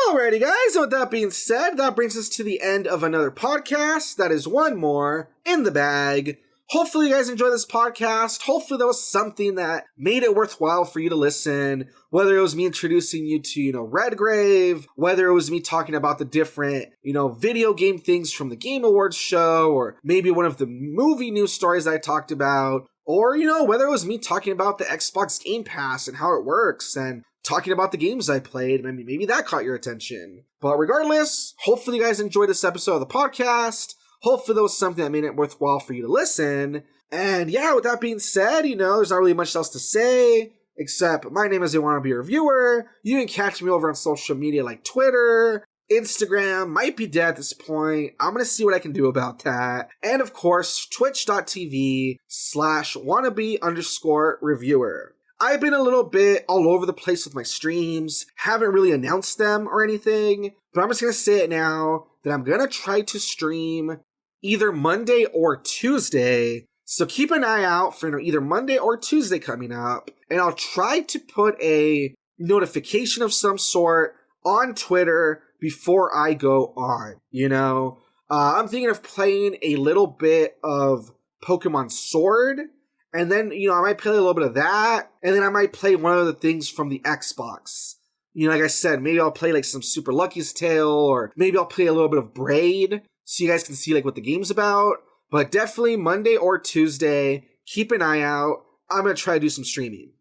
Alrighty guys, and with that being said, that brings us to the end of another podcast. That is one more in the bag. Hopefully you guys enjoyed this podcast. Hopefully there was something that made it worthwhile for you to listen. Whether it was me introducing you to, Redgrave, whether it was me talking about the different, video game things from the Game Awards show, or maybe one of the movie news stories I talked about, or, whether it was me talking about the Xbox Game Pass and how it works, and talking about the games I played. Maybe that caught your attention. But regardless, hopefully you guys enjoyed this episode of the podcast. Hopefully there was something that made it worthwhile for you to listen. And yeah, with that being said, there's not really much else to say, except my name is a Wannabe Reviewer. You can catch me over on social media like Twitter, Instagram, might be dead at this point. I'm going to see what I can do about that. And of course, twitch.tv/wannabe_reviewer. I've been a little bit all over the place with my streams, haven't really announced them or anything, but I'm just going to say it now that I'm going to try to stream either Monday or Tuesday. So keep an eye out for either Monday or Tuesday coming up, and I'll try to put a notification of some sort on Twitter before I go on, I'm thinking of playing a little bit of Pokemon Sword, and then, I might play a little bit of that, and then I might play one of the things from the Xbox. Like I said, maybe I'll play some Super Lucky's Tale, or maybe I'll play a little bit of Braid, so you guys can see what the game's about. But definitely Monday or Tuesday, keep an eye out. I'm going to try to do some streaming,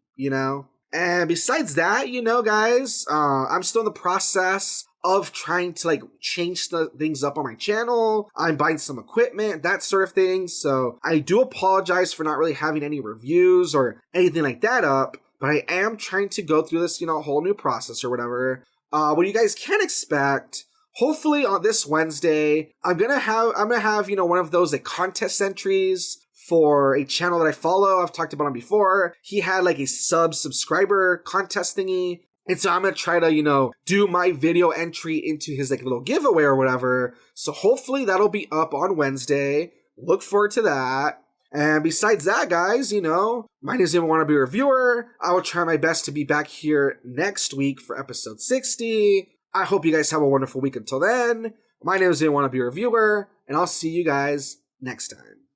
And besides that, you know, guys, I'm still in the process of trying to like change the things up on my channel. I'm buying some equipment, that sort of thing. So I do apologize for not really having any reviews or anything like that up, but I am trying to go through this, you know, whole new process or whatever. What you guys can expect, hopefully on this Wednesday, I'm gonna have, you know, one of those like contest entries for a channel that I follow. I've talked about him before. He had like a subscriber contest thingy. And so I'm going to try to, you know, do my video entry into his like little giveaway or whatever. So hopefully that'll be up on Wednesday. Look forward to that. And besides that, guys, you know, my name is Wannabe Reviewer. I will try my best to be back here next week for episode 60. I hope you guys have a wonderful week until then. My name is Wannabe Reviewer, and I'll see you guys next time.